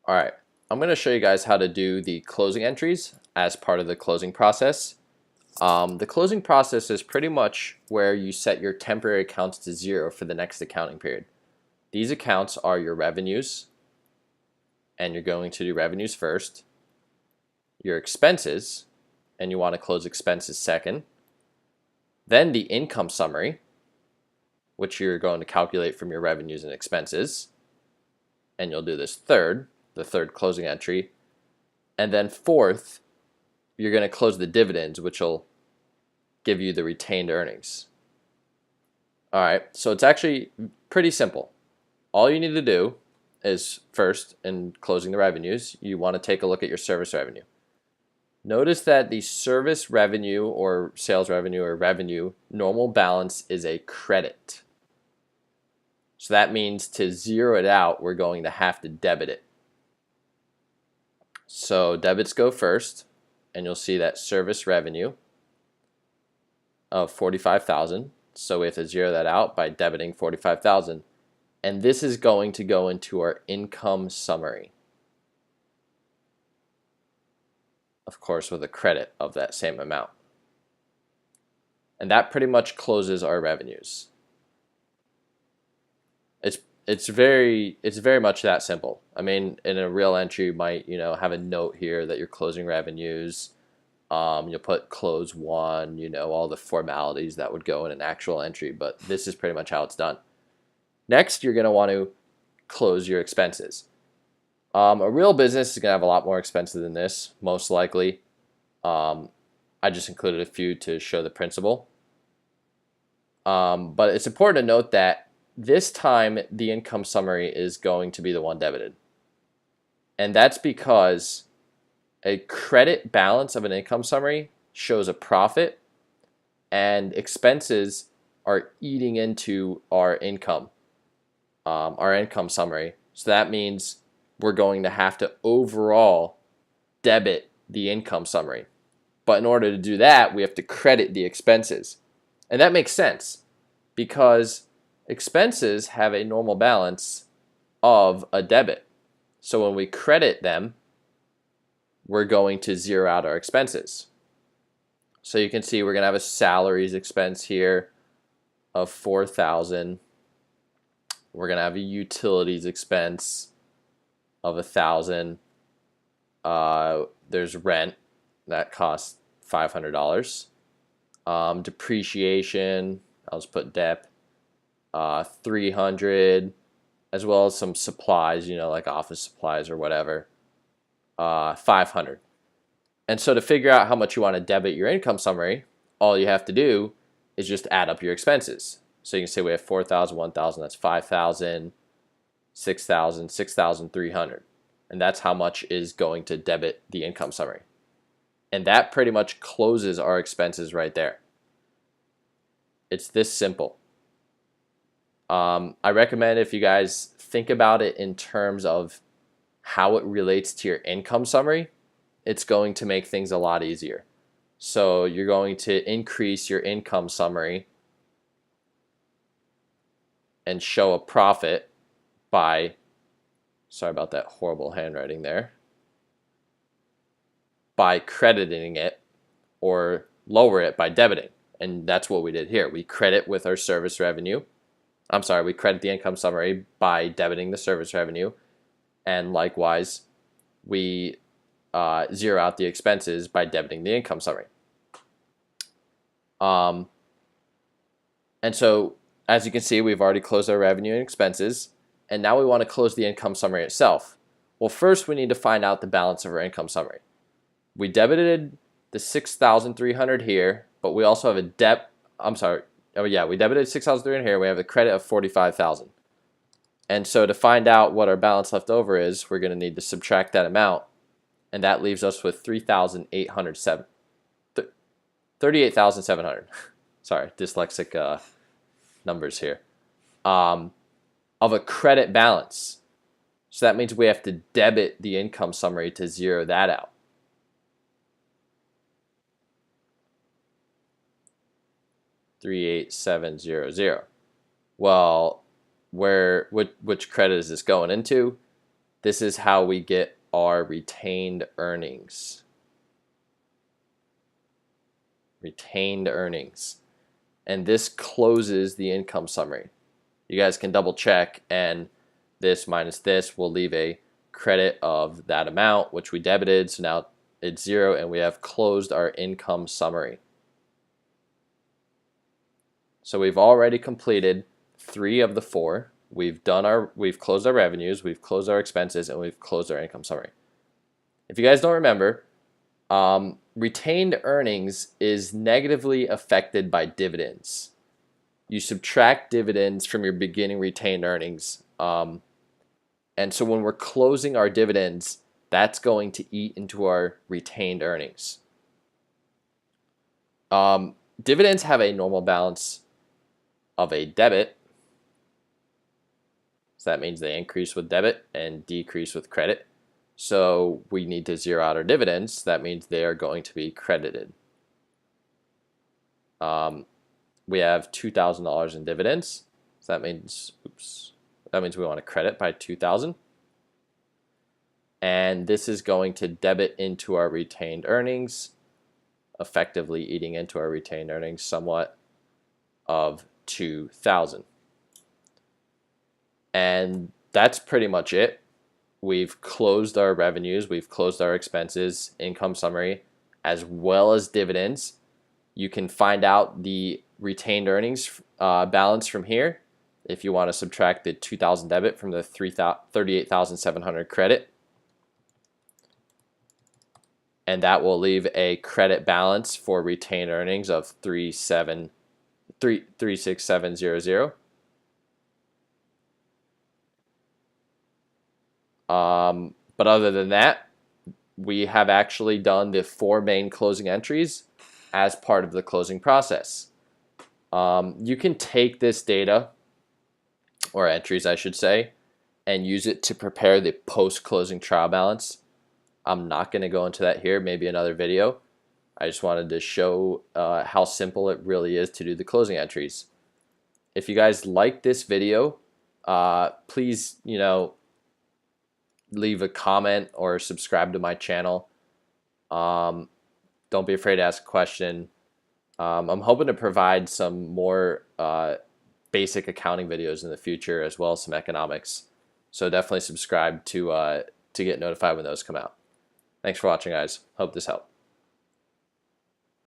All right, I'm going to show you guys how to do the closing entries as part of the closing process. The closing process is pretty much where you set your temporary accounts to 0 for the next accounting period. These accounts are your revenues, and you're going to do revenues first, your expenses, and you want to close expenses second, then the income summary, which you're going to calculate from your revenues and expenses, and you'll do this third, the third closing entry, and then fourth, you're going to close the dividends, which will give you the retained earnings. All right, so it's actually pretty simple. All you need to do is first, in closing the revenues, you want to take a look at your service revenue. Notice that the service revenue or sales revenue or revenue normal balance is a credit. So that means to zero it out, we're going to have to debit it. So debits go first, and you'll see that service revenue of 45,000. So we have to zero that out by debiting 45,000. And this is going to go into our income summary. Of course, with a credit of that same amount. And that pretty much closes our revenues. It's very much that simple. I mean, in a real entry, you might have a note here that you're closing revenues. You'll put close one, all the formalities that would go in an actual entry, but this is pretty much how it's done. Next, you're going to want to close your expenses. A real business is going to have a lot more expenses than this, most likely. I just included a few to show the principle. But it's important to note that this time the income summary is going to be the one debited. And that's because a credit balance of an income summary shows a profit, and expenses are eating into our income summary. So that means we're going to have to overall debit the income summary. But in order to do that, we have to credit the expenses. And that makes sense because expenses have a normal balance of a debit. So when we credit them, we're going to zero out our expenses. So you can see we're going to have a salaries expense here of 4,000. We're going to have a utilities expense of 1,000. There's rent that costs $500. Depreciation, I'll just put dep, 300, as well as some supplies, like office supplies or whatever, 500. And so to figure out how much you want to debit your income summary, all you have to do is just add up your expenses. So you can say we have 4,000, 1,000, that's 5,000, 6,000, 6,300. And that's how much is going to debit the income summary. And that pretty much closes our expenses right there. It's this simple. I recommend if you guys think about it in terms of how it relates to your income summary, it's going to make things a lot easier. So you're going to increase your income summary and show a profit by, sorry about that horrible handwriting there, by crediting it, or lower it by debiting. And that's what we did here. We credit with our service revenue. We credit the income summary by debiting the service revenue. And likewise, we zero out the expenses by debiting the income summary. And so, as you can see, we've already closed our revenue and expenses. And now we want to close the income summary itself. Well, first we need to find out the balance of our income summary. We debited the 6,300 here, but we also have a we debited 6,300 here. We have a credit of 45,000. And so to find out what our balance left over is, we're going to need to subtract that amount, and that leaves us with 38,700. Sorry, dyslexic numbers here. Of a credit balance. So that means we have to debit the income summary to zero that out. $38,700. Well, which credit is this going into? this is how we get our retained earnings. Retained earnings. And this closes the income summary. You guys can double check, and this minus this will leave a credit of that amount, which we debited, so now it's 0, and we have closed our income summary. So we've already completed 3 of the 4. We've closed our revenues, we've closed our expenses, and we've closed our income summary. If you guys don't remember, retained earnings is negatively affected by dividends. You subtract dividends from your beginning retained earnings. And so when we're closing our dividends, that's going to eat into our retained earnings. Dividends have a normal balance of a debit. So that means they increase with debit and decrease with credit. So we need to zero out our dividends. That means they are going to be credited. We have $2,000 in dividends. So that means, we want to credit by $2,000. And this is going to debit into our retained earnings, effectively eating into our retained earnings somewhat of $2,000. And that's pretty much it. We've closed our revenues, we've closed our expenses, income summary, as well as dividends. You can find out the retained earnings balance from here if you want to subtract the $2,000 debit from the $38,700 credit. And that will leave a credit balance for retained earnings of 36700. But other than that, we have actually done the 4 main closing entries as part of the closing process. You can take this data, or entries I should say, and use it to prepare the post-closing trial balance. I'm not going to go into that here, maybe another video. I just wanted to show how simple it really is to do the closing entries. If you guys like this video, please, leave a comment or subscribe to my channel. Don't be afraid to ask a question. I'm hoping to provide some more basic accounting videos in the future, as well as some economics. So definitely subscribe to get notified when those come out. Thanks for watching, guys. Hope this helped.